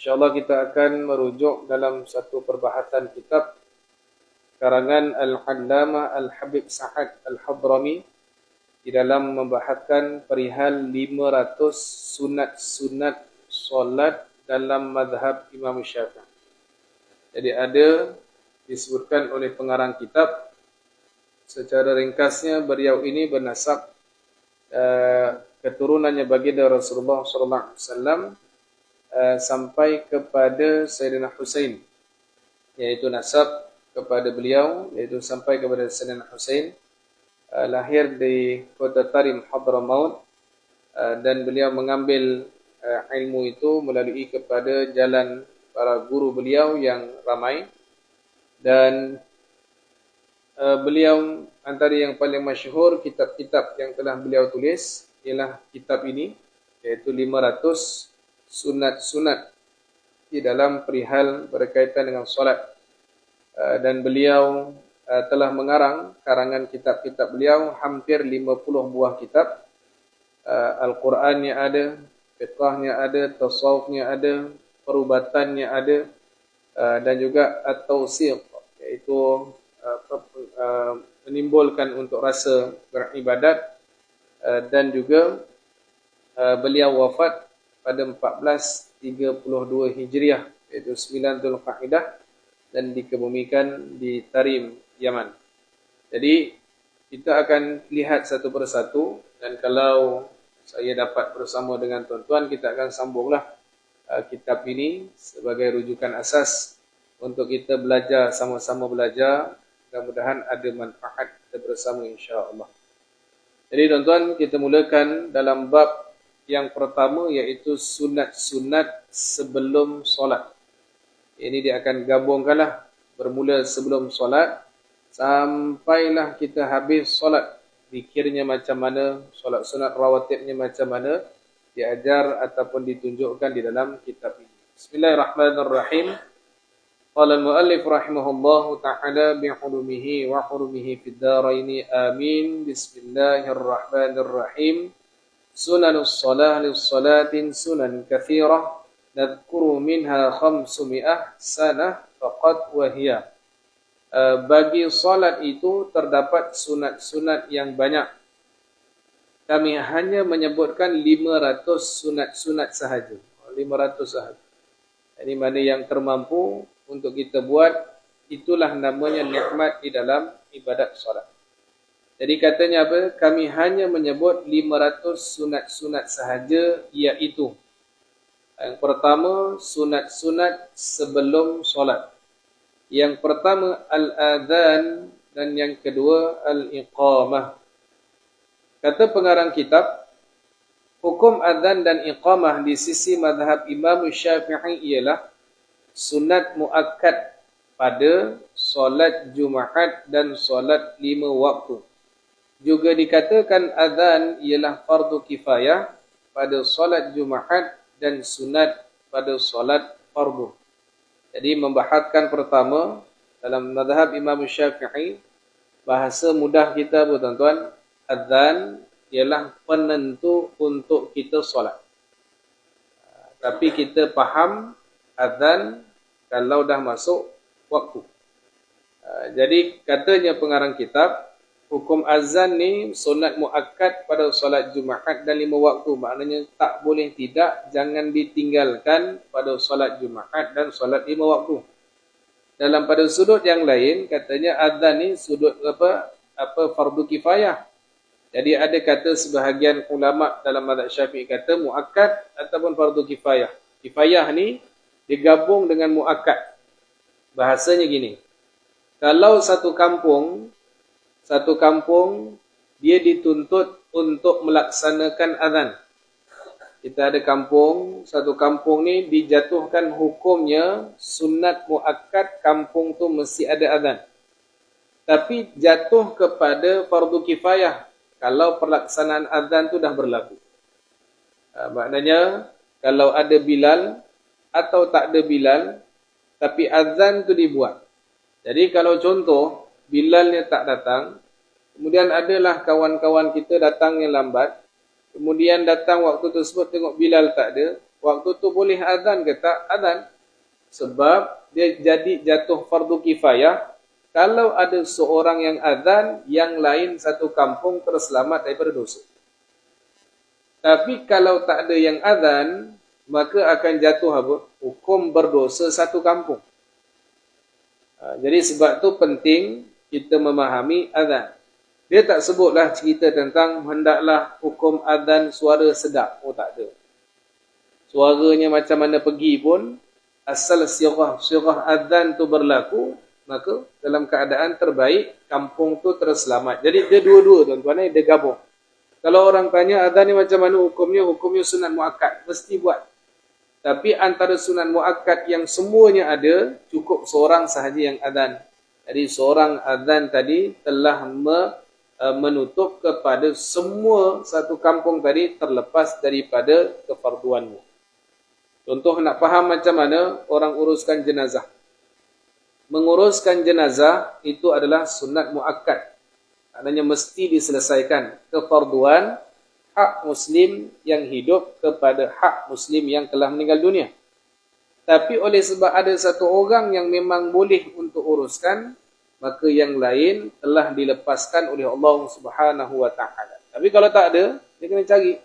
InsyaAllah kita akan merujuk dalam satu perbahasan kitab karangan Al-Allamah Al-Habib Sa'ad Al-Hadrami di dalam membahaskan perihal 500 sunat-sunat solat dalam mazhab Imam Syafi'i. Jadi ada disebutkan oleh pengarang kitab, secara ringkasnya beliau ini bernasab keturunannya baginda Rasulullah SAW sampai kepada Sayyidina Husain, yaitu nasab kepada beliau, yaitu sampai kepada Sayyidina Husain, lahir di kota Tarim, Hadramaut, dan beliau mengambil ilmu itu melalui kepada jalan para guru beliau yang ramai. Dan beliau antara yang paling masyhur kitab-kitab yang telah beliau tulis ialah kitab ini, iaitu 500 sunat-sunat di dalam perihal berkaitan dengan solat. Dan beliau telah mengarang karangan kitab-kitab beliau hampir 50 buah kitab. Al-Qurannya ada, fiqhnya ada, tasawufnya ada, perubatannya ada, dan juga at-tawsiq, iaitu menimbulkan untuk rasa beribadat. Dan juga beliau wafat pada 1432 Hijriah, iaitu 9 Dzulqa'dah, dan dikebumikan di Tarim, Yaman. Jadi kita akan lihat satu persatu, dan kalau saya dapat bersama dengan tuan-tuan, kita akan sambunglah kitab ini sebagai rujukan asas untuk kita belajar, sama-sama belajar. Mudah-mudahan ada manfaat kita bersama insya-Allah. Jadi tuan-tuan, kita mulakan dalam bab yang pertama, iaitu sunat-sunat sebelum solat. Ini dia akan gabungkanlah, bermula sebelum solat sampailah kita habis solat. Zikirnya macam mana, solat sunat rawatibnya macam mana, diajar ataupun ditunjukkan di dalam kitab ini. Bismillahirrahmanirrahim. Qala al-muallif rahimahullahu ta'ala bihulumihi wa hurumihi fid daraini amin. Bismillahirrahmanirrahim. Sunanus salah lis-salatin sunan kathirah nadhkuru minha 500 sanah faqad wahiyah. Bagi salat itu terdapat sunat-sunat yang banyak. Kami hanya menyebutkan 500 sunat-sunat sahaja. 500 sahaja. Ini mana yang termampu untuk kita buat, itulah namanya nikmat di dalam ibadat salat. Jadi katanya apa? Kami hanya menyebut 500 sunat-sunat sahaja, iaitu yang pertama, sunat-sunat sebelum solat. Yang pertama, al-adhan, dan yang kedua, al-iqamah. Kata pengarang kitab, hukum adhan dan iqamah di sisi mazhab Imam Syafi'i ialah sunat muakkad pada solat Jumaat dan solat 5 waktu. Juga dikatakan azan ialah fardu kifayah pada solat Jumaat dan sunat pada solat fardu. Jadi membahaskan pertama dalam mazhab Imam Syafi'i, bahasa mudah kita tuan-tuan, azan ialah penentu untuk kita solat. Tapi kita faham azan kalau dah masuk waktu. Jadi katanya pengarang kitab, hukum azan ni sunat muakkad pada solat Jumaat dan 5 waktu. Maknanya tak boleh tidak, jangan ditinggalkan pada solat Jumaat dan solat 5 waktu. Dalam pada sudut yang lain, katanya azan ni sudut fardu kifayah. Jadi ada kata sebahagian ulama dalam mazhab Syafi'i kata muakkad ataupun fardu kifayah. Kifayah ni digabung dengan muakkad. Bahasanya gini, kalau satu kampung dia dituntut untuk melaksanakan azan. Kita ada satu kampung ni dijatuhkan hukumnya sunat muakkad, kampung tu mesti ada azan. Tapi jatuh kepada fardu kifayah kalau pelaksanaan azan tu dah berlaku. Maknanya kalau ada Bilal atau tak ada Bilal, tapi azan tu dibuat. Jadi kalau contoh Bilalnya tak datang, kemudian adalah kawan-kawan kita datang yang lambat, kemudian datang waktu tersebut tengok Bilal tak ada, waktu tu boleh azan ke tak? Azan. Sebab dia jadi jatuh fardu kifayah. Kalau ada seorang yang azan, yang lain satu kampung terselamat daripada dosa. Tapi kalau tak ada yang azan, maka akan jatuh apa? Hukum berdosa satu kampung. Jadi sebab tu penting kita memahami azan. Dia tak sebutlah cerita tentang hendaklah hukum azan suara sedap. Oh, tak ada. Suaranya macam mana pergi pun, asal sirah azan tu berlaku, maka dalam keadaan terbaik, kampung tu terselamat. Jadi dia dua-dua tuan-tuan, dia gabung. Kalau orang tanya azan ni macam mana hukumnya, hukumnya sunat muakkad, mesti buat. Tapi antara sunat muakkad yang semuanya ada, cukup seorang sahaja yang azan. Jadi seorang azan tadi telah menutup kepada semua satu kampung tadi terlepas daripada kefarduanmu. Contoh nak faham macam mana orang uruskan jenazah. Menguruskan jenazah itu adalah sunat muakkad. Maknanya mesti diselesaikan kefarduan hak muslim yang hidup kepada hak muslim yang telah meninggal dunia. Tapi oleh sebab ada satu orang yang memang boleh untuk uruskan, maka yang lain telah dilepaskan oleh Allah Subhanahu wa taala. Tapi kalau tak ada, dia kena cari.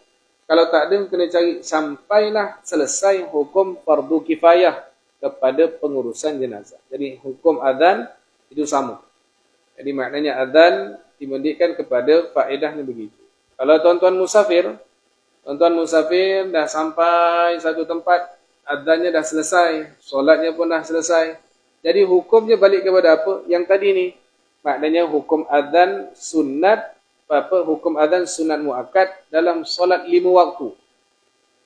Kalau tak ada, kena cari sampailah selesai hukum fardu kifayah kepada pengurusan jenazah. Jadi hukum azan itu sama. Jadi maknanya azan dimendikkan kepada faedahnya begitu. Kalau tuan-tuan musafir dah sampai satu tempat, azannya dah selesai, solatnya pun dah selesai. Jadi hukumnya balik kepada apa? Yang tadi ni. Maknanya hukum azan sunat, hukum azan sunat muakkad dalam solat 5 waktu.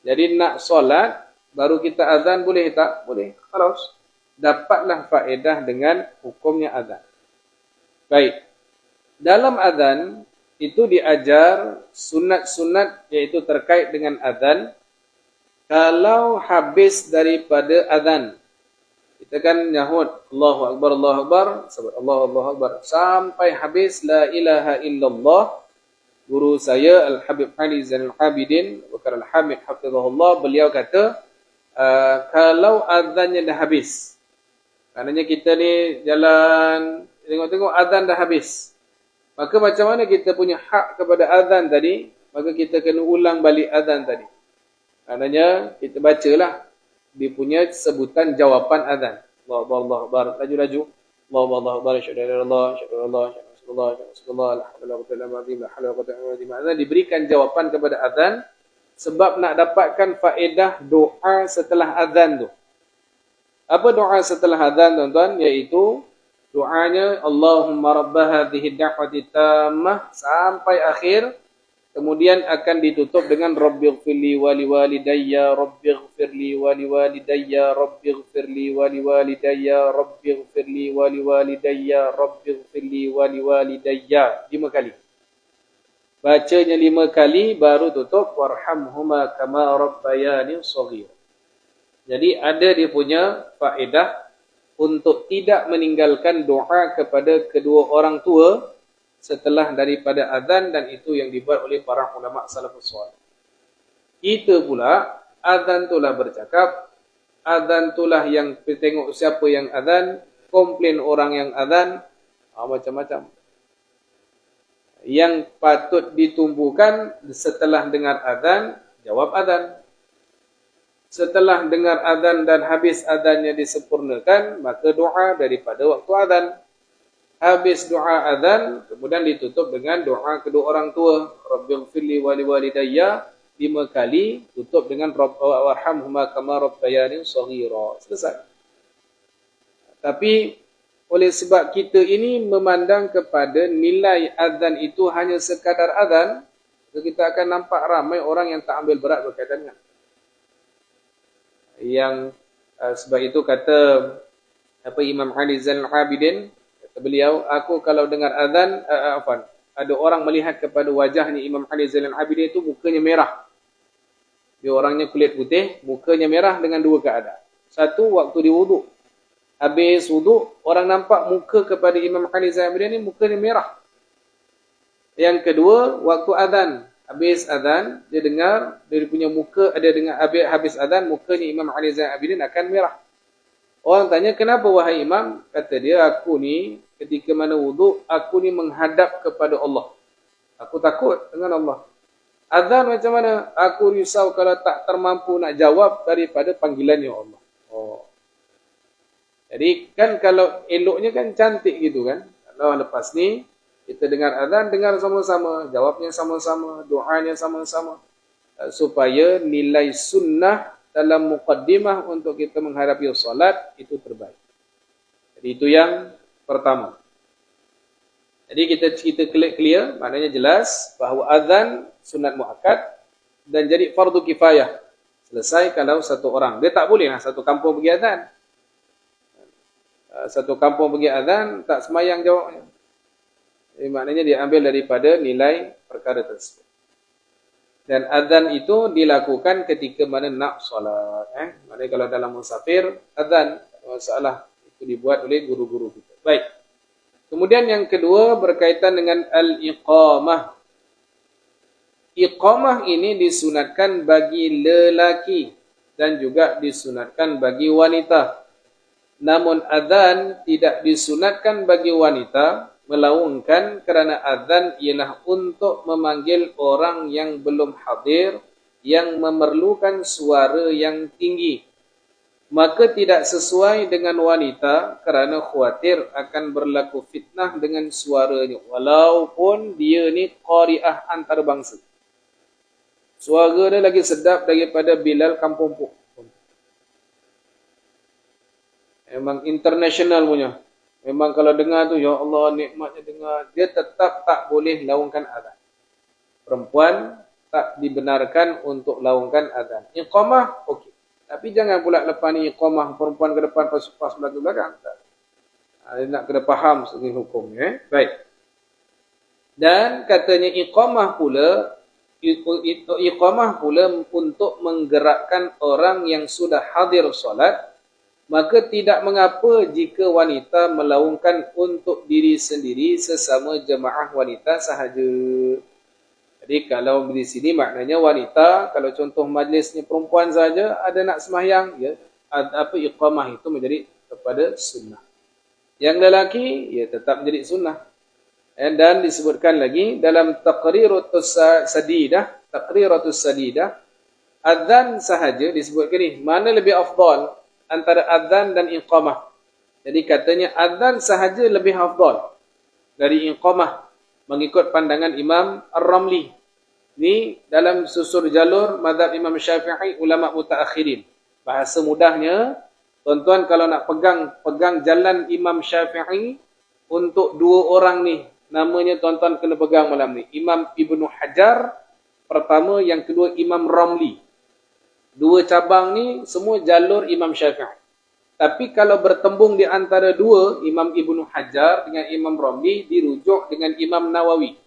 Jadi nak solat, baru kita azan boleh tak? Boleh. Khalas. Dapatlah faedah dengan hukumnya azan. Baik. Dalam azan, itu diajar sunat-sunat iaitu terkait dengan azan. Kalau habis daripada azan, kita kan nyahut Allahu Akbar, Allahu Akbar, sebut Allahu Akbar sampai habis la ilaha illallah. Guru saya Al-Habib Ali Zainal Abidin Bakar Al-Hamid hafizahullah, beliau kata kalau azannya dah habis, maknanya kita ni jalan tengok-tengok azan dah habis, maka macam mana kita punya hak kepada azan tadi? Maka kita kena ulang balik azan tadi. Maknanya kita bacalah dia punya sebutan jawapan azan. Allahu Akbar, laju-laju. Allahu Akbar, syahadu la ilaha illallah, syahadu anna Rasulullah, syahadu Rasulullah, la haula wala quwwata illa billah, la haula wala quwwata illa billah. Azan diberikan jawapan kepada azan sebab nak dapatkan faedah doa setelah azan tu. Apa doa setelah azan tuan-tuan? Iaitu doanya Allahumma rabb hadhihi ad-da'wati tammah sampai akhir. Kemudian akan ditutup dengan Rabbighfirli wa liwalidayya, Rabbighfirli wa liwalidayya, Rabbighfirli wa liwalidayya, Rabbighfirli wa liwalidayya, Rabbighfirli wa liwalidayya. 5 kali. Bacanya 5 kali baru tutup warhamhuma kama rabbayani shaghir. Jadi ada dia punya faedah untuk tidak meninggalkan doa kepada kedua orang tua setelah daripada azan, dan itu yang dibuat oleh para ulama salafus salih. Kita pula azan itulah bercakap, azan itulah yang tengok siapa yang azan, komplain orang yang azan, macam-macam. Yang patut ditumbuhkan setelah dengar azan, jawab azan. Setelah dengar azan dan habis azannya disempurnakan, maka doa daripada waktu azan. Habis doa azan, kemudian ditutup dengan doa kedua orang tua. Rabbighfirli wa liwalidayya 5 kali, tutup dengan warhamhuma kama rabbayani shaghira. Selesai. Tapi oleh sebab kita ini memandang kepada nilai azan itu hanya sekadar azan, kita akan nampak ramai orang yang tak ambil berat berkaitan dengan. Yang sebab itu kata Imam Ali Zainal Abidin, beliau, aku kalau dengar azan, ada orang melihat kepada wajahnya Imam Ali Zainal Abidin itu mukanya merah. Dia orangnya kulit putih, mukanya merah dengan 2 keadaan. Satu, waktu dia wuduk. Habis wuduk, orang nampak muka kepada Imam Ali Zainal Abidin ini mukanya merah. Yang kedua, waktu azan. Habis azan, dia dengar, dia punya muka, ada dengar habis azan, mukanya Imam Ali Zainal Abidin akan merah. Orang tanya, kenapa wahai imam? Kata dia, aku ni ketika mana wuduk, aku ni menghadap kepada Allah. Aku takut dengan Allah. Azan macam mana? Aku risau kalau tak termampu nak jawab daripada panggilannya Allah. Oh. Jadi kan kalau eloknya kan cantik gitu kan. Kalau lepas ni, kita dengar azan, dengar sama-sama. Jawabnya sama-sama, doanya sama-sama. Supaya nilai sunnah dalam muqaddimah untuk kita menghadapi solat itu terbaik. Jadi itu yang pertama. Jadi kita clear, maknanya jelas bahawa azan sunat muakkad dan jadi fardu kifayah. Selesai kalau satu orang. Dia tak boleh lah satu kampung pergi azan. Satu kampung pergi azan tak semayang jawabnya. Jadi maknanya dia ambil daripada nilai perkara tersebut. Dan azan itu dilakukan ketika mana nak solat. Maknanya kalau dalam musafir, azan, masalah itu dibuat oleh guru-guru kita. Baik. Kemudian yang kedua berkaitan dengan al-iqamah. Iqamah ini disunatkan bagi lelaki dan juga disunatkan bagi wanita. Namun azan tidak disunatkan bagi wanita, melaungkan kerana azan ialah untuk memanggil orang yang belum hadir, yang memerlukan suara yang tinggi. Maka tidak sesuai dengan wanita kerana khawatir akan berlaku fitnah dengan suaranya. Walaupun dia ni qari'ah antarabangsa. Suara dia lagi sedap daripada Bilal Kampung Pok. Memang international punya. Memang kalau dengar tu, ya Allah nikmatnya dengar. Dia tetap tak boleh laungkan azan. Perempuan tak dibenarkan untuk laungkan azan. Iqamah, okey. Tapi jangan pula lepas ni iqamah perempuan ke depan, pas belakang. Tak. Dia nak kena faham segi hukumnya. Baik. Dan katanya iqamah pula untuk menggerakkan orang yang sudah hadir solat. Maka tidak mengapa jika wanita melaungkan untuk diri sendiri sesama jemaah wanita sahaja. Jadi kalau di sini maknanya wanita, kalau contoh majlisnya perempuan saja ada nak sembahyang, ya, iqamah itu menjadi kepada sunnah. Yang lelaki, ya tetap menjadi sunnah. Dan disebutkan lagi dalam Taqriratus Sadidah, azan sahaja disebutkan ni, mana lebih afdal antara azan dan iqamah. Jadi katanya azan sahaja lebih afdal dari iqamah mengikut pandangan Imam Ar-Ramli. Ni dalam susur jalur mazhab Imam Syafi'i ulama mutaakhirin. Bahasa mudahnya, tuan-tuan kalau nak pegang jalan Imam Syafi'i untuk dua orang ni, namanya tuan-tuan kena pegang malam ni. Imam Ibnu Hajar pertama, yang kedua Imam Ramli. Dua cabang ni semua jalur Imam Syafi'i. Tapi kalau bertembung di antara dua, Imam Ibnu Hajar dengan Imam Ramli, dirujuk dengan Imam Nawawi.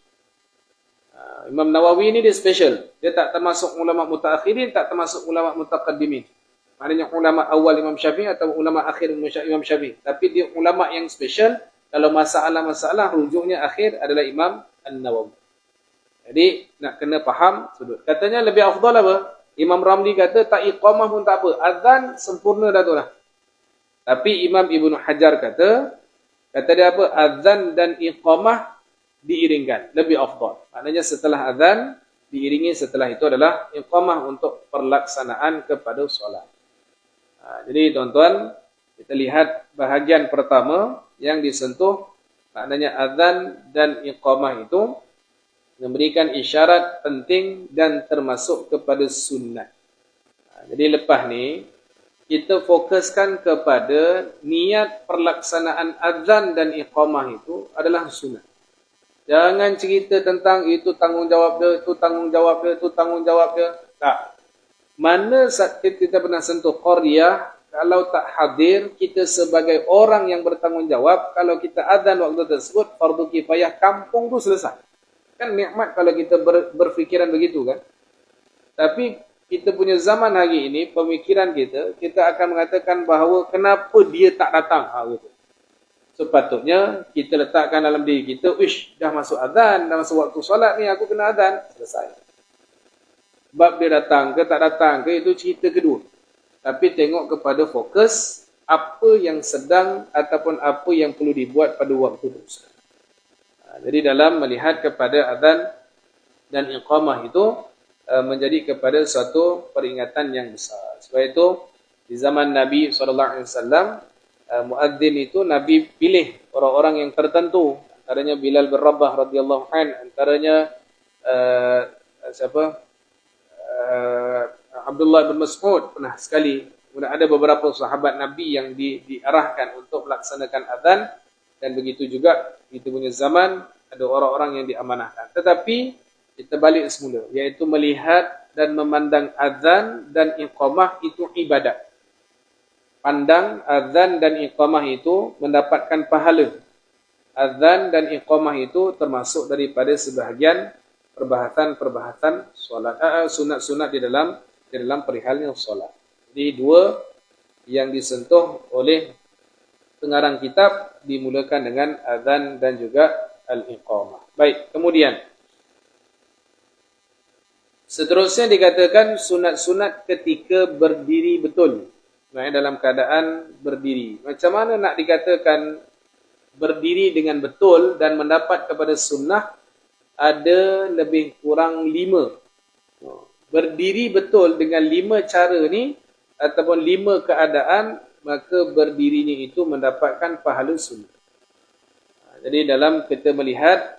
Imam Nawawi ni dia special. Dia tak termasuk ulama mutaakhirin, tak termasuk ulama mutaqaddimin. Maknanya ulama awal Imam Syafi'i atau ulama akhir Imam Syafi'i. Tapi dia ulama yang special. Kalau masalah-masalah rujuknya akhir adalah Imam An-Nawawi. Jadi nak kena faham sudut. Katanya lebih afdal apa? Imam Ramli kata tak iqamah pun tak apa. Azan sempurna dah tu lah. Tapi Imam Ibnu Hajar kata dia apa? Azan dan iqamah diiringkan. Lebih afdal. Maknanya setelah azan, diiringi setelah itu adalah iqamah untuk perlaksanaan kepada solat. Jadi tuan-tuan, kita lihat bahagian pertama yang disentuh. Maknanya azan dan iqamah itu memberikan isyarat penting dan termasuk kepada sunnat. Jadi lepas ni, kita fokuskan kepada niat perlaksanaan azan dan iqamah itu adalah sunnat. Jangan cerita tentang itu tanggungjawab dia, itu tanggungjawab dia, itu tanggungjawab dia. Tak. Mana saat kita pernah sentuh qaryah, kalau tak hadir, kita sebagai orang yang bertanggungjawab, kalau kita azan waktu tersebut, fardu kifayah kampung tu selesai. Kan nikmat kalau kita berfikiran begitu kan. Tapi kita punya zaman hari ini, pemikiran kita akan mengatakan bahawa kenapa dia tak datang. Gitu. Sepatutnya kita letakkan dalam diri kita, dah masuk azan, dah masuk waktu solat ni, aku kena azan. Selesai. bab dia datang ke tak datang ke, itu cerita kedua. Tapi tengok kepada fokus apa yang sedang ataupun apa yang perlu dibuat pada waktu itu. Jadi dalam melihat kepada azan dan iqamah itu menjadi kepada satu peringatan yang besar. Sebab itu di zaman Nabi SAW, muadzin itu Nabi pilih orang-orang yang tertentu. Antaranya Bilal bin Rabah radhiyallahu an, antaranya Abdullah bin Mas'ud pernah sekali. Kemudian ada beberapa sahabat Nabi yang diarahkan untuk melaksanakan azan, dan begitu juga itu punya zaman ada orang-orang yang diamanahkan. Tetapi kita balik semula, iaitu melihat dan memandang azan dan iqamah itu ibadat. Pandang azan dan iqamah itu mendapatkan pahala. Azan dan iqamah itu termasuk daripada sebahagian perbahasan solat, sunat-sunat di dalam perihalnya solat. Jadi dua yang disentuh oleh pengarang kitab dimulakan dengan azan dan juga al-iqamah. Baik, kemudian seterusnya dikatakan sunat-sunat ketika berdiri betul. Dalam keadaan berdiri. Macam mana nak dikatakan berdiri dengan betul dan mendapat kepada sunnah? Ada lebih kurang 5. Berdiri betul dengan 5 cara ni ataupun 5 keadaan, maka berdirinya itu mendapatkan pahala sunnah. Jadi dalam kita melihat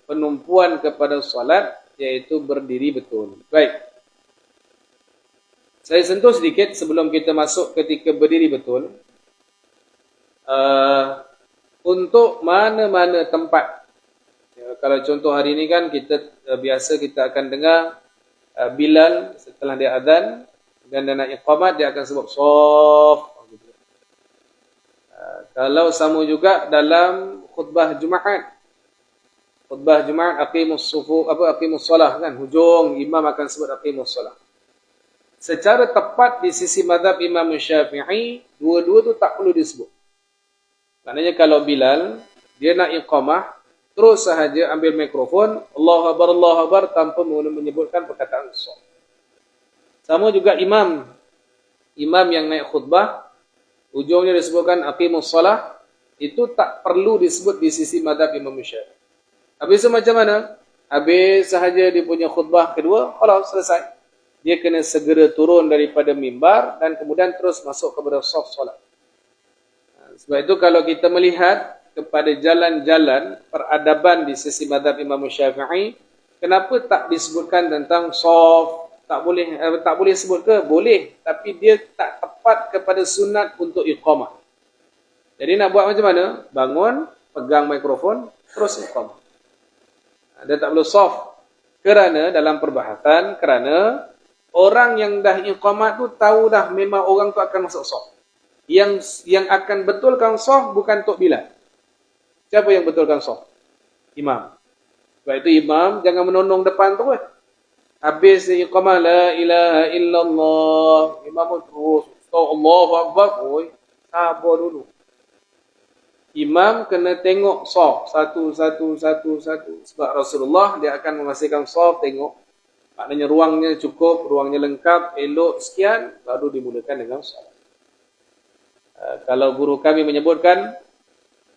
penumpuan kepada solat, iaitu berdiri betul. Baik. Saya sentuh sedikit sebelum kita masuk ketika berdiri betul. Untuk mana-mana tempat. Kalau contoh hari ini kan kita biasa kita akan dengar Bilal setelah dia azan dan dia nak iqamat, dia akan sebut shaf. Kalau sama juga dalam khutbah Jumaat. Khutbah Jumaat aqimus solah kan, hujung imam akan sebut aqimus solah. Secara tepat di sisi mazhab Imam Syafi'i, dua-dua tu tak perlu disebut. Maknanya kalau Bilal dia nak iqamah, terus sahaja ambil mikrofon, Allahu Akbar tanpa menyebutkan perkataan shaf. Sama juga imam yang naik khutbah, ujungnya disebutkan aqimus solah, itu tak perlu disebut di sisi mazhab Imam Syafi'i. Habis itu macam mana? Habis sahaja dia punya khutbah kedua, kalau selesai, dia kena segera turun daripada mimbar dan kemudian terus masuk kepada shaf solat. Sebab itu kalau kita melihat kepada jalan-jalan peradaban di sisi mazhab Imam Syafi'i, kenapa tak disebutkan tentang shaf? Tak boleh sebut ke? Boleh, tapi dia tak tepat kepada sunat untuk iqamah. Jadi nak buat macam mana? Bangun, pegang mikrofon, terus iqamah. Dia tak perlu shaf. Kerana dalam perbahasan, kerana orang yang dah iqamat tu tahu dah memang orang tu akan masuk shaf. Yang akan betulkan shaf bukan Tok Bilal. Siapa yang betulkan shaf? Imam. Sebab itu imam jangan menonong depan tu. Habis iqamah la ilaha illallah, imam terus Allahu Akbar. Sabar dulu. Imam kena tengok shaf satu. Sebab Rasulullah dia akan memastikan shaf, tengok. Maknanya ruangnya cukup, ruangnya lengkap, elok sekian, baru dimulakan dengan solat. Kalau guru kami menyebutkan,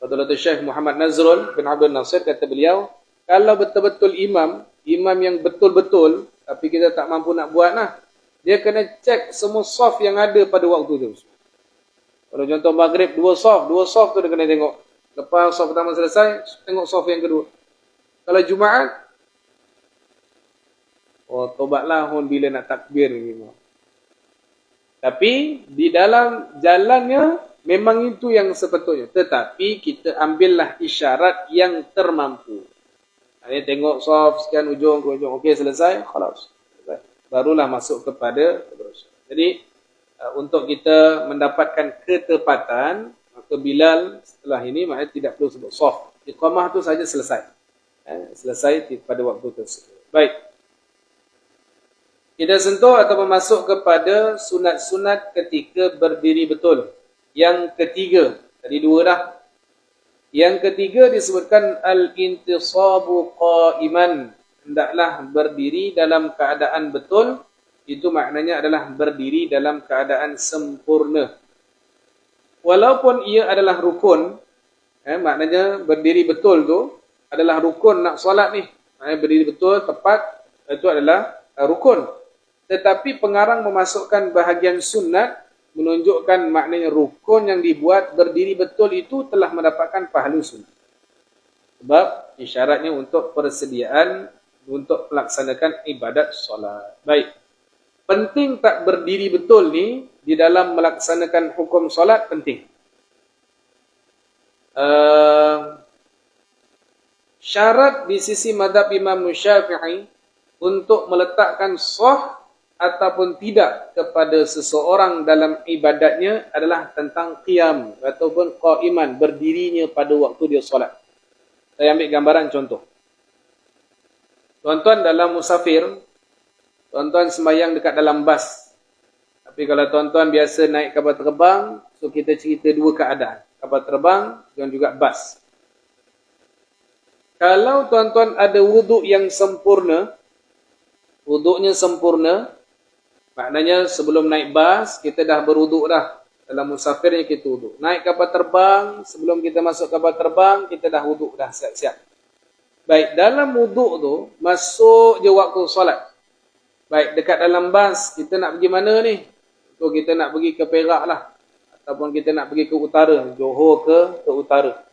Fadilatul Syekh Muhammad Nazrul bin Abdul Nasir, kata beliau, kalau betul-betul imam yang betul-betul, tapi kita tak mampu nak buat lah, dia kena cek semua shaf yang ada pada waktu tu. Kalau contoh maghrib, 2 shaf tu dia kena tengok. Lepas shaf pertama selesai, tengok shaf yang kedua. Kalau Jumaat, tobatlah bila nak takbir ni. Tapi di dalam jalannya memang itu yang sepatutnya. Tetapi kita ambillah isyarat yang termampu. Ini tengok shaf sekian ujung ke ujung. Okey, selesai, khalas. Barulah masuk kepada terus. Jadi untuk kita mendapatkan ketepatan, maka Bilal setelah ini maknanya tidak perlu sebut shaf. Iqamah tu saja selesai. Selesai pada waktu tersebut. Baik. Kita sentuh atau masuk kepada sunat-sunat ketika berdiri betul. Yang ketiga, tadi 2 dah. Yang ketiga disebutkan al-intisabu qa'iman. hendaklah berdiri dalam keadaan betul. Itu maknanya adalah berdiri dalam keadaan sempurna. Walaupun ia adalah rukun, maknanya berdiri betul tu adalah rukun nak solat ni. Berdiri betul, tepat, itu adalah rukun. Tetapi pengarang memasukkan bahagian sunat, menunjukkan maknanya rukun yang dibuat berdiri betul itu telah mendapatkan pahala sunat. Sebab isyaratnya untuk persediaan untuk melaksanakan ibadat solat. Baik. Penting tak berdiri betul ni di dalam melaksanakan hukum solat penting. Syarat di sisi mazhab Imam Syafi'i untuk meletakkan sah ataupun tidak kepada seseorang dalam ibadatnya adalah tentang qiyam ataupun qaiman, berdirinya pada waktu dia solat. Saya ambil gambaran contoh. Tuan-tuan dalam musafir, tuan-tuan sembahyang dekat dalam bas. Tapi kalau tuan-tuan biasa naik kapal terbang, so kita cerita dua keadaan. Kapal terbang dan juga bas. Kalau tuan-tuan ada wuduk yang sempurna, wuduknya sempurna, maknanya sebelum naik bas, kita dah berwuduk dah. Dalam musafirnya kita wuduk. Naik kapal terbang, sebelum kita masuk kapal terbang, kita dah wuduk dah siap-siap. Baik, dalam wuduk tu, masuk je waktu solat. Baik, dekat dalam bas, kita nak pergi mana ni? So, kita nak pergi ke Perak lah. Ataupun kita nak pergi ke utara, Johor ke utara.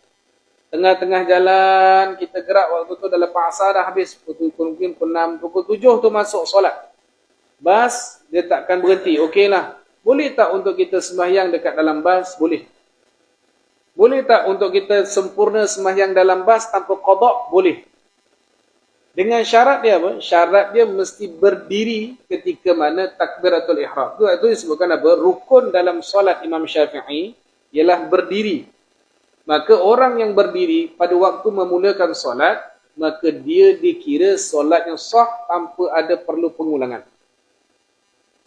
Tengah-tengah jalan, kita gerak waktu tu dah lepas asar dah habis. Mungkin pukul 6, pukul 7 tu masuk solat. Bas, dia takkan berhenti. Okey lah. Boleh tak untuk kita sembahyang dekat dalam bas? Boleh. Boleh tak untuk kita sempurna sembahyang dalam bas tanpa qada? Boleh. Dengan syarat dia apa? Syarat dia mesti berdiri ketika mana takbiratul ihram. Itu disebutkan apa? Rukun dalam solat Imam Syafi'i ialah berdiri. Maka orang yang berdiri pada waktu memulakan solat, maka dia dikira solat yang sah tanpa ada perlu pengulangan.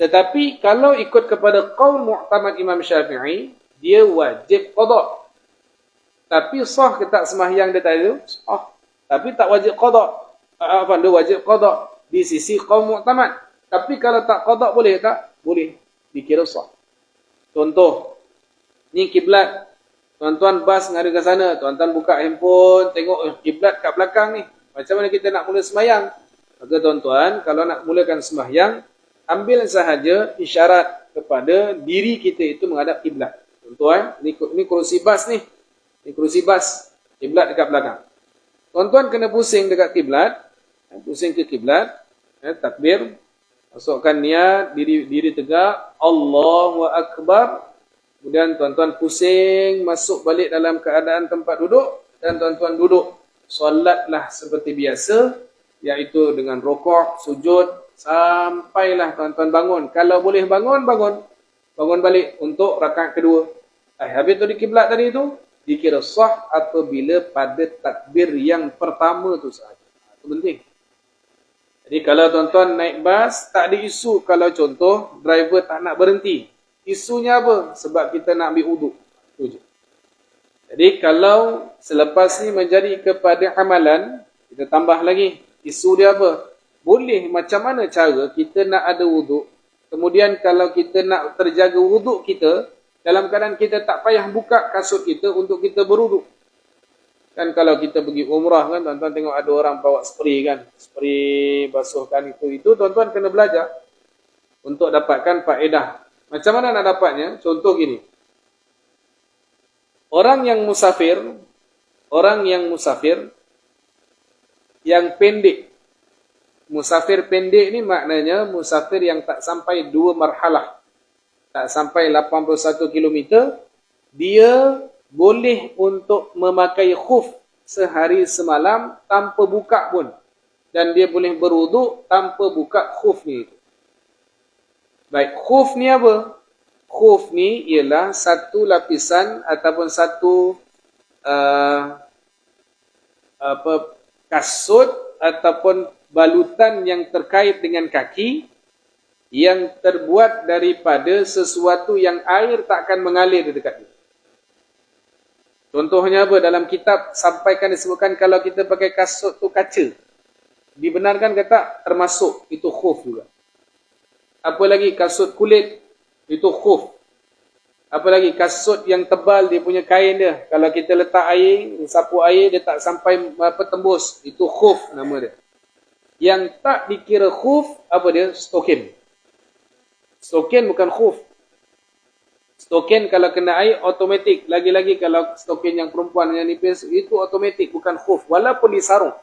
Tetapi kalau ikut kepada qaul mu'tamad Imam Syafi'i, dia wajib qada. Tapi sah ke tak sembahyang dia tadi tu? Sah. Tapi tak wajib qada. Dia wajib qada di sisi qaul mu'tamad. Tapi kalau tak qada boleh tak? Boleh. Dikira sah. Contoh, ni kiblat. Tuan-tuan bas ngari ke sana, tuan-tuan buka handphone, tengok kiblat kat belakang ni. Macam mana kita nak mula sembahyang? Maka tuan-tuan, kalau nak mulakan sembahyang, ambil sahaja isyarat kepada diri kita itu menghadap kiblat. Tuan-tuan, ni kerusi bas ni. Ni kerusi bas, kiblat dekat belakang. Tuan-tuan kena pusing dekat kiblat, pusing ke kiblat, takbir, masukkan niat, diri tegak, Allahu Akbar. Kemudian tuan-tuan pusing, masuk balik dalam keadaan tempat duduk, dan tuan-tuan duduk. Solatlah seperti biasa, iaitu dengan rukuk, sujud, sampailah tuan-tuan bangun. Kalau boleh bangun, bangun balik untuk rakaat kedua. Habis tu di kiblat tadi tu, dikira sah apabila pada takbir yang pertama tu sahaja. Itu penting. Jadi kalau tuan-tuan naik bas, tak ada isu kalau contoh driver tak nak berhenti. Isunya apa? Sebab kita nak ambil wuduk. Itu je. Jadi kalau selepas ni menjadi kepada amalan, kita tambah lagi. Isu dia apa? Boleh macam mana cara kita nak ada wuduk. Kemudian kalau kita nak terjaga wuduk kita, dalam keadaan kita tak payah buka kasut kita untuk kita berwuduk. Kan kalau kita pergi umrah kan, tuan-tuan tengok ada orang bawa spray kan. Spray basuhkan itu tuan-tuan kena belajar untuk dapatkan faedah. Macam mana nak dapatnya? Contoh gini. Orang yang musafir yang pendek. Musafir pendek ni maknanya musafir yang tak sampai 2 marhalah. Tak sampai 81 km, dia boleh untuk memakai khuf sehari semalam tanpa buka pun. Dan dia boleh berwuduk tanpa buka khuf ni. Baik, khuf ni apa? Khuf ni ialah satu lapisan ataupun satu kasut ataupun balutan yang terkait dengan kaki yang terbuat daripada sesuatu yang air tak akan mengalir di dekat dia. Contohnya apa? Dalam kitab sampaikan disebutkan kalau kita pakai kasut tu kaca. dibenarkan ke tak? Termasuk, itu khuf juga. Apa lagi? Kasut kulit, itu khuf. Apa lagi? Kasut yang tebal, dia punya kain dia. Kalau kita letak air, sapu air, dia tak sampai tembus. Itu khuf nama dia. Yang tak dikira khuf, apa dia? Stokin. Stokin bukan khuf. Stokin kalau kena air, automatik. Lagi-lagi kalau stokin yang perempuan yang nipis, itu automatik, bukan khuf. Walaupun disarung.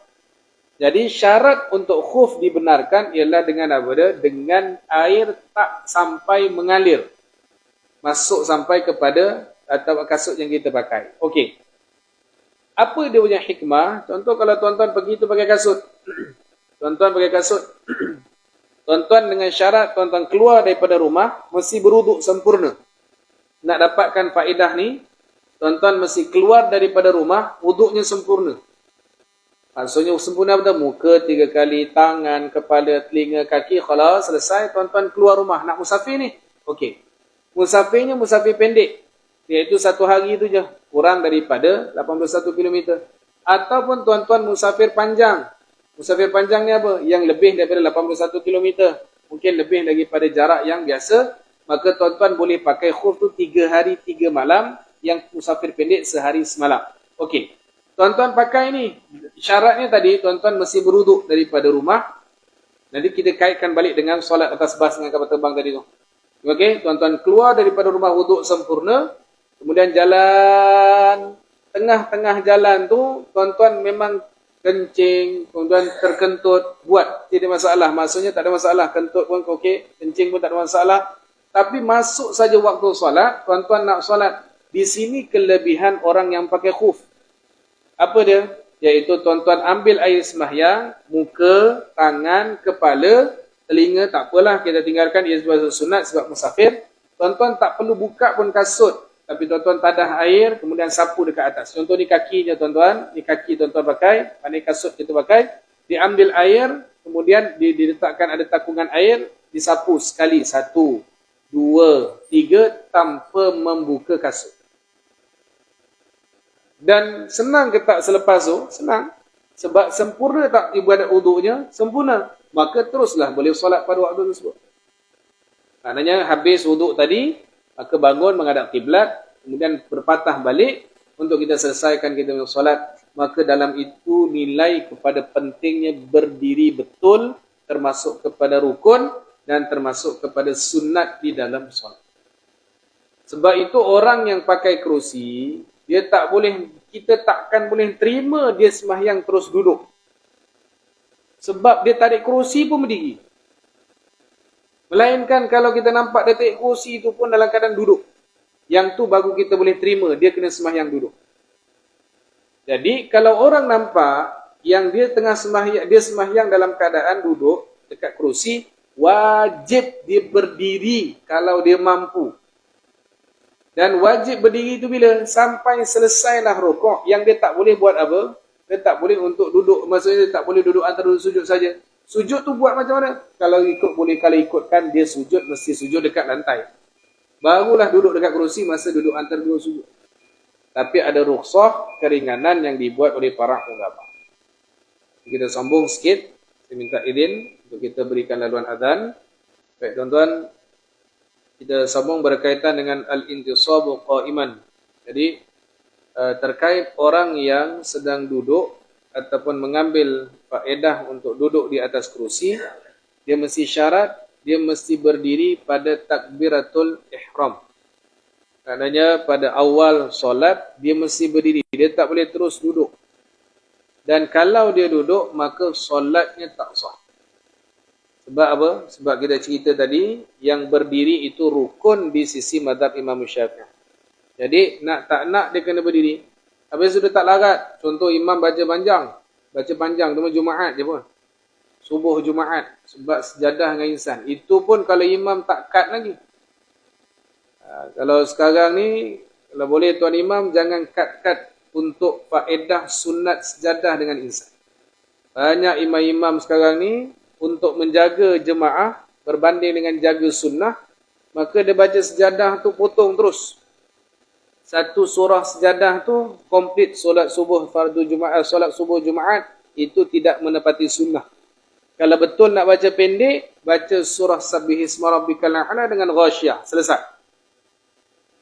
Jadi syarat untuk khuf dibenarkan ialah dengan apa dia? Dengan air tak sampai mengalir. Masuk sampai kepada atau kasut yang kita pakai. Okey. Apa dia punya hikmah? Contoh kalau tuan-tuan pergi tu pakai kasut. Tuan-tuan pakai kasut. Tuan-tuan dengan syarat tuan-tuan keluar daripada rumah mesti berwuduk sempurna. Nak dapatkan faedah ni, tuan-tuan mesti keluar daripada rumah wuduknya sempurna. Maksudnya sempurna betul, muka 3 kali, tangan, kepala, telinga, kaki, khalas, selesai, tuan-tuan keluar rumah. Nak musafir ni? Okey. Musafirnya musafir pendek. Iaitu 1 hari tu je. Kurang daripada 81 km. Ataupun tuan-tuan musafir panjang. Musafir panjang ni apa? Yang lebih daripada 81 km. Mungkin lebih daripada jarak yang biasa. Maka tuan-tuan boleh pakai khuf tu 3 hari 3 malam. Yang musafir pendek sehari semalam. Okey. Tuan-tuan pakai ni, syaratnya tadi, tuan-tuan mesti berwuduk daripada rumah. Nanti kita kaitkan balik dengan solat atas bas dengan kapal terbang tadi tu. Okey, tuan-tuan keluar daripada rumah wuduk sempurna. Kemudian jalan, tengah-tengah jalan tu, tuan-tuan memang kencing, tuan-tuan terkentut, buat. Tidak masalah, maksudnya tak ada masalah. Kentut pun okey, kencing pun tak ada masalah. Tapi masuk saja waktu solat, tuan-tuan nak solat. Di sini kelebihan orang yang pakai khuf. Apa dia? Iaitu tuan-tuan ambil air sembahyang, muka, tangan, kepala, telinga, tak apalah kita tinggalkan, ia sebagai sunat sebab musafir. Tuan-tuan tak perlu buka pun kasut. Tapi tuan-tuan tadah air, kemudian sapu dekat atas. Contoh ni kakinya tuan-tuan, ni kaki tuan-tuan pakai, mana kasut kita pakai. Diambil air, kemudian diletakkan ada takungan air, disapu sekali, 1, 2, 3, tanpa membuka kasut. Dan senang ke tak selepas tu? Senang. Sebab sempurna tak ibadat wuduknya? Sempurna. Maka teruslah boleh solat pada waktu tersebut. Maknanya habis wuduk tadi, maka bangun menghadap kiblat, kemudian berpatah balik untuk kita selesaikan kita punya solat. Maka dalam itu nilai kepada pentingnya berdiri betul, termasuk kepada rukun dan termasuk kepada sunat di dalam solat. Sebab itu orang yang pakai kerusi, dia tak boleh, kita takkan boleh terima dia sembahyang terus duduk. Sebab dia tarik kerusi pun berdiri. Melainkan kalau kita nampak dia tarik kerusi itu pun dalam keadaan duduk. Yang tu baru kita boleh terima, dia kena sembahyang duduk. Jadi kalau orang nampak yang dia tengah sembahyang, dia sembahyang dalam keadaan duduk dekat kerusi, wajib dia berdiri kalau dia mampu. Dan wajib berdiri itu bila? Sampai selesailah rukuk. Yang dia tak boleh buat apa? Dia tak boleh untuk duduk. Maksudnya dia tak boleh duduk antara duduk sujud saja. Sujud tu buat macam mana? Kalau ikut boleh, kalau ikutkan dia sujud, mesti sujud dekat lantai. Barulah duduk dekat kerusi masa duduk antara dua sujud. Tapi ada rukhsah, keringanan yang dibuat oleh para ulama. Kita sambung sikit. Saya minta izin untuk kita berikan laluan azan. Baik tuan-tuan, kita sambung berkaitan dengan al-intisabu qa'iman. Jadi terkait orang yang sedang duduk ataupun mengambil faedah untuk duduk di atas kerusi, dia mesti syarat, dia mesti berdiri pada takbiratul ihram. Maknanya pada awal solat dia mesti berdiri, dia tak boleh terus duduk. Dan kalau dia duduk maka solatnya tak sah. Sebab apa? Sebab kita cerita tadi, yang berdiri itu rukun di sisi mazhab Imam Syafi'i. Jadi, nak tak nak dia kena berdiri. Habis sudah tak larat. Contoh imam baca panjang. Baca panjang, cuma Jumaat je pun. Subuh Jumaat. Sebab sejadah dengan insan. Itu pun kalau imam tak cut lagi. Kalau sekarang ni, kalau boleh tuan imam, jangan cut-cut untuk faedah sunat sejadah dengan insan. Banyak imam-imam sekarang ni, untuk menjaga jemaah berbanding dengan jaga sunnah, maka dia baca sejadah tu potong terus. Satu surah sejadah tu komplit solat subuh fardu Jumaat, solat subuh Jumaat itu tidak menepati sunnah. Kalau betul nak baca pendek, baca surah Sabbihisma Rabbikal A'la dengan ghasyiyah. Selesai.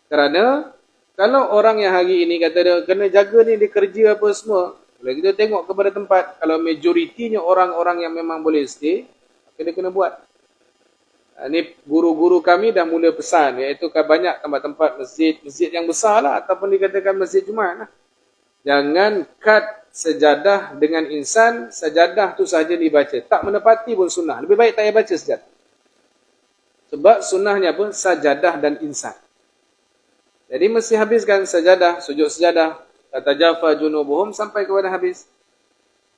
Kerana kalau orang yang hari ini kata dia kena jaga ni, dia kerja apa semua, kalau kita tengok kepada tempat, kalau majoritinya orang-orang yang memang boleh stay, maka dia kena buat. Ini guru-guru kami dah mula pesan, iaitu banyak tempat-tempat masjid yang besar lah, ataupun dikatakan masjid Jumaat lah. Jangan cut sejadah dengan insan, sejadah tu saja dibaca. Tak menepati pun sunnah. Lebih baik tak payah baca sejadah. Sebab sunnahnya apa? Sajadah dan insan. Jadi mesti habiskan sajadah, sujud sajadah, kata Jafa junubuhum sampai kepada habis.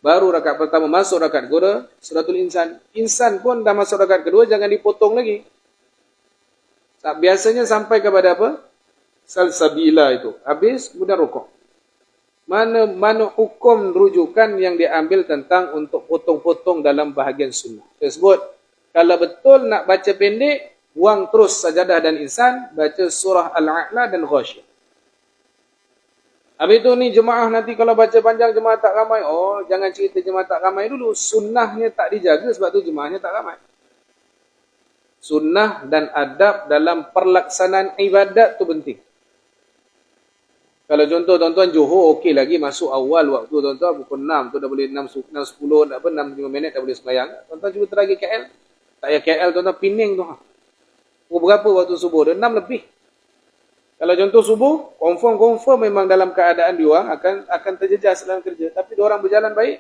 Baru rakaat pertama masuk rakaat kedua, suratul insan. Insan pun dah masuk rakaat kedua, jangan dipotong lagi. Biasanya sampai kepada apa? Salsabila itu. Habis, kemudian rukuk. Mana hukum rujukan yang diambil tentang untuk potong-potong dalam bahagian sunnah. Saya sebut, kalau betul nak baca pendek, buang terus sajadah dan insan, baca surah Al-A'la dan Ghasyiyah. Habis itu ni jemaah nanti kalau baca panjang jemaah tak ramai. Oh, jangan cerita jemaah tak ramai dulu. Sunnahnya tak dijaga sebab tu jemaahnya tak ramai. Sunnah dan adab dalam perlaksanaan ibadat tu penting. Kalau contoh tuan-tuan Johor okey lagi masuk awal waktu tuan-tuan pukul 6 tu dah boleh 6.10 tak apa 6-5 minit dah boleh sembahyang. Tuan-tuan cuba teragi KL. Tak payah KL tuan-tuan Pening tu. Pukul berapa waktu subuh? Dah 6 lebih. Kalau contoh subuh, confirm memang dalam keadaan diorang akan terjejas dalam kerja. Tapi diorang berjalan baik.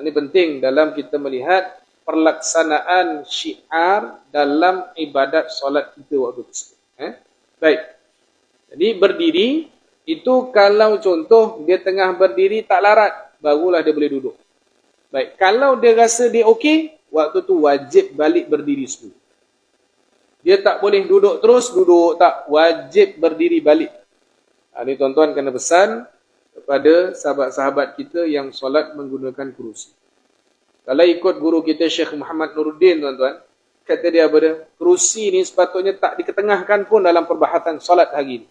Ini penting dalam kita melihat perlaksanaan syiar dalam ibadat solat kita waktu tersebut. Baik. Jadi berdiri, itu kalau contoh dia tengah berdiri tak larat, barulah dia boleh duduk. Baik. Kalau dia rasa dia okey, waktu tu wajib balik berdiri semula. Dia tak boleh duduk terus, duduk tak. Wajib berdiri balik. Ini tuan-tuan kena pesan kepada sahabat-sahabat kita yang solat menggunakan kerusi. Kalau ikut guru kita Syekh Muhammad Nuruddin tuan-tuan, kata dia apa dia? Kerusi ni sepatutnya tak diketengahkan pun dalam perbahasan solat hari ini.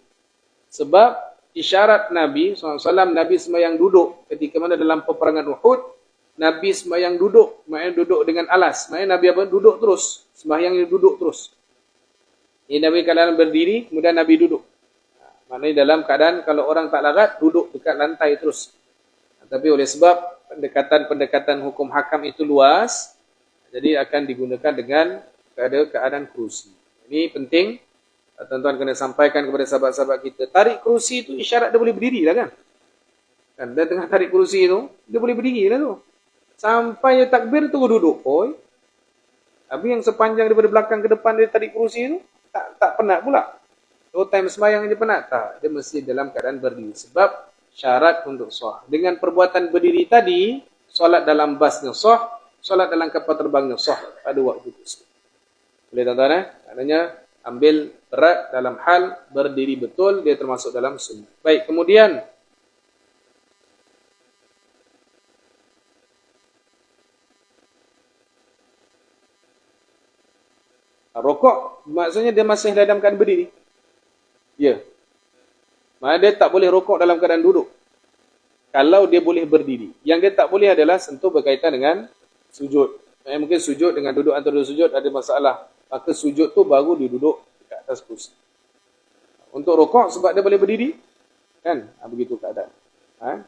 Sebab isyarat Nabi SAW, Nabi sembahyang duduk ketika mana dalam peperangan Uhud, Nabi sembahyang duduk, maknanya duduk dengan alas. Maknanya Nabi apa? Duduk terus. Sembahyangnya duduk terus. Ini Nabi keadaan berdiri, kemudian Nabi duduk. Maknanya dalam keadaan kalau orang tak larat, duduk dekat lantai terus. Tapi oleh sebab pendekatan hukum hakam itu luas, jadi akan digunakan dengan keadaan kerusi. Ini penting, tuan-tuan kena sampaikan kepada sahabat-sahabat kita. Tarik kerusi itu isyarat dia boleh berdiri lah kan? Dia tengah tarik kerusi itu, dia boleh berdiri lah tu. Sampai dia takbir tu duduk. Tapi yang sepanjang daripada belakang ke depan dia tarik kerusi itu, tak penat pula. Time sembahyang dia penat. Tak, dia mesti dalam keadaan berdiri. Sebab syarat untuk sah. Dengan perbuatan berdiri tadi, solat dalam basnya sah, solat dalam kapal terbangnya sah pada waktu itu. Boleh tuan-tuan Maknanya ambil berat dalam hal berdiri betul, dia termasuk dalam sunnah. Baik, kemudian rokok, maksudnya dia masih dalam keadaan berdiri. Ya. Maksudnya dia tak boleh rokok dalam keadaan duduk. Kalau dia boleh berdiri. Yang dia tak boleh adalah sentuh berkaitan dengan sujud. Mungkin sujud dengan duduk antara sujud ada masalah. Maka sujud tu baru dia duduk dekat atas kursi. Untuk rokok sebab dia boleh berdiri. Kan? Begitu keadaan.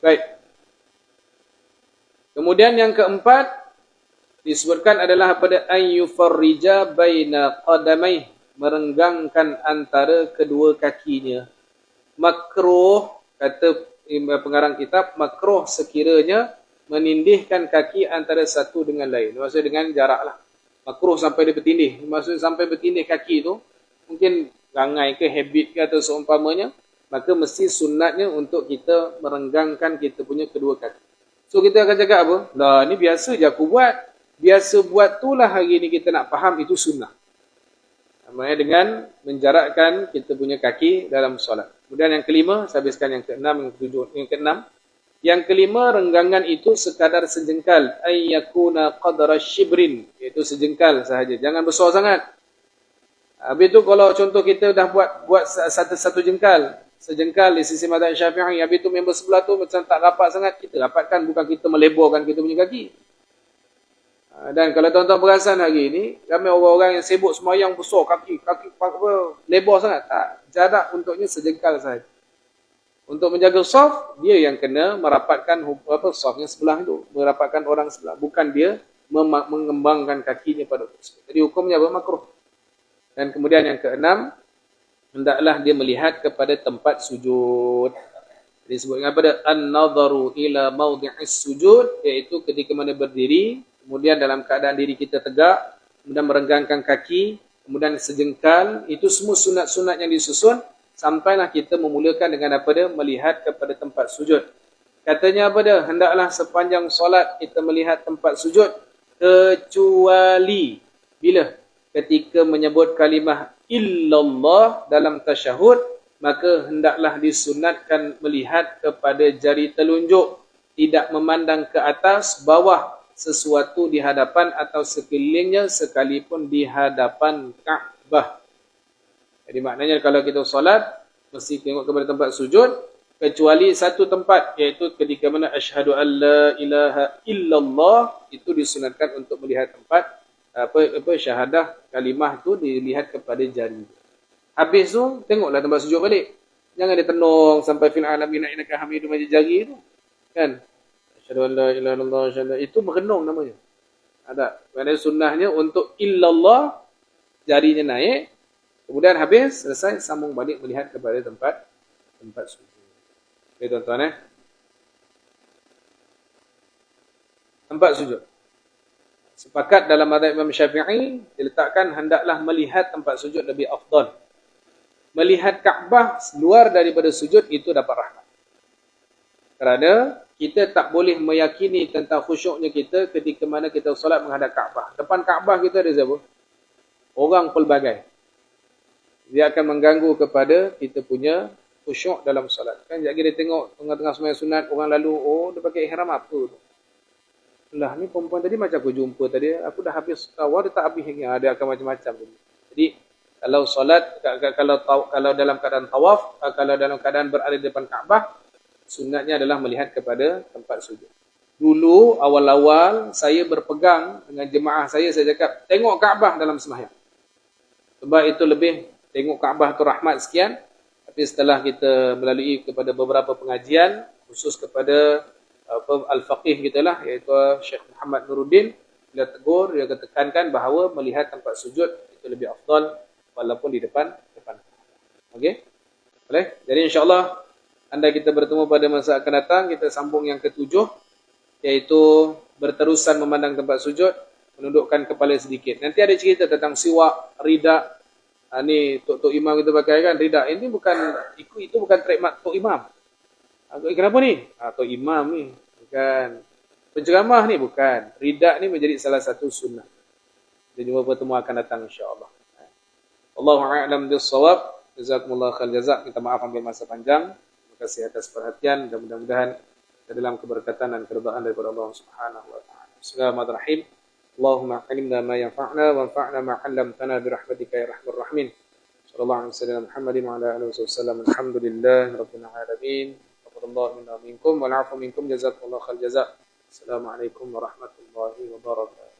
Baik. Kemudian yang keempat, disebutkan adalah pada ayyufarrija baina qadamai, merenggangkan antara kedua kakinya. Makruh, kata pengarang kitab, makruh sekiranya menindihkan kaki antara satu dengan lain. Maksudnya dengan jarak lah. Makruh sampai dia bertindih. Maksudnya sampai bertindih kaki tu, mungkin rangai ke habit ke atau seumpamanya, maka mesti sunatnya untuk kita merenggangkan kita punya kedua kaki. So kita akan cakap apa? Lah ni biasa je aku buat. Biasa buat tu lah hari ni kita nak faham itu sunnah. Maksudnya dengan menjarakkan kita punya kaki dalam solat. Kemudian yang kelima, saya habiskan yang keenam, yang ketujuh, yang keenam. Yang kelima, renggangan itu sekadar sejengkal. Ayyakuna qadra shibrin. Iaitu sejengkal sahaja. Jangan besar sangat. Habis tu kalau contoh kita dah buat satu jengkal. sejengkal di sisi mazhab Syafi'i, habis tu member sebelah tu macam tak rapat sangat, kita rapatkan, bukan kita melebarkan kita punya kaki. Dan kalau tuan-tuan perasan hari ni, ramai orang-orang yang sibuk sembahyang besar kaki apa, lebar sangat. Tak, jarak untuknya sejengkal sahaja. Untuk menjaga saf, dia yang kena merapatkan apa safnya sebelah itu, merapatkan orang sebelah, bukan dia mengembangkan kakinya pada tersebut. Jadi hukumnya apa? Makruh. Dan kemudian yang keenam, hendaklah dia melihat kepada tempat sujud. Disebut dengan pada an-nadharu ila mawdi'is sujud, iaitu ketika mana berdiri, kemudian dalam keadaan diri kita tegak, kemudian merenggangkan kaki, kemudian sejengkal, itu semua sunat-sunat yang disusun, sampailah kita memulakan dengan apa dia? Melihat kepada tempat sujud. Katanya apa dia? Hendaklah sepanjang solat kita melihat tempat sujud, kecuali bila? Ketika menyebut kalimah illallah dalam tasyahud, maka hendaklah disunatkan melihat kepada jari telunjuk, tidak memandang ke atas, bawah, sesuatu di hadapan atau sekelilingnya, sekalipun di hadapan Kaabah. Jadi maknanya kalau kita solat, mesti tengok kepada tempat sujud, kecuali satu tempat, iaitu ketika mana asyhadu an la ilaha illallah, itu disunatkan untuk melihat tempat apa syahadah kalimah itu dilihat kepada jari. Habis tu tengoklah tempat sujud balik. Jangan dia tenung sampai fil alamin innaka hamidum macam jari tu. Kan? Asyhadu an la ilaha illallah, itu merenung namanya. Ada. Maknanya sunnahnya untuk illallah, jarinya naik. Kemudian habis selesai sambung balik melihat kepada tempat sujud. Okey tuan-tuan Tempat sujud. Sepakat dalam mazhab Imam Syafi'i diletakkan hendaklah melihat tempat sujud lebih afdal. Melihat Kaabah luar daripada sujud itu dapat rahmat. Kerana kita tak boleh meyakini tentang khusyuknya kita ketika mana kita solat menghadap Kaabah. Depan Kaabah kita ada siapa? Orang pelbagai. Dia akan mengganggu kepada kita punya khusyuk dalam solat. Kan sekejap dia tengok tengah-tengah sembahyang sunat, orang lalu, oh dia pakai ihram apa tu? Lah ni perempuan tadi macam aku jumpa tadi, aku dah habis tawaf, dia tak habis lagi. Dia akan macam-macam. Jadi kalau solat, kalau dalam keadaan tawaf, kalau dalam keadaan berada di depan Kaabah, sunatnya adalah melihat kepada tempat sujud. Dulu awal-awal saya berpegang dengan jemaah saya cakap tengok Kaabah dalam sembahyang. Sebab itu lebih tengok Kaabah tu rahmat sekian. Tapi setelah kita melalui kepada beberapa pengajian khusus kepada al-faqih kita lah, iaitu Syekh Muhammad Nuruddin, dia tegur, dia tekankan bahawa melihat tempat sujud itu lebih afdal walaupun di depan. Okey? Boleh? Jadi insya-Allah andai kita bertemu pada masa akan datang, kita sambung yang ketujuh, iaitu berterusan memandang tempat sujud, menundukkan kepala sedikit. Nanti ada cerita tentang siwak, rida. Ni tok imam kita pakai kan, rida. Ini bukan itu bukan trademark tok imam. Kenapa ni? Tok imam ni. Bukan. Penceramah ni bukan. Rida ni menjadi salah satu sunnah. Kita jumpa pertemuan akan datang insya-Allah. Allahu a'lam bis-shawab. Jazakumullah khair jazak. Minta maaf ambil masa panjang. Terima kasih atas perhatian dan mudah-mudahan kita dalam keberkatan dan keridaan daripada Allah Subhanahu wa taala. Bismillahirrahmanirrahim. Allahumma 'allimna ma yanfa'una wanfa'na ma 'allamtana bi rahmatika ya arhamar rahimin. Sallallahu alaihi wasallam Muhammadin wa ala alihi wasallam. Alhamdulillahi rabbil alamin. Taqabbalallahu minna wa minkum wa 'afa minkum. Jazakumullah khair jazak. Assalamualaikum warahmatullahi wabarakatuh.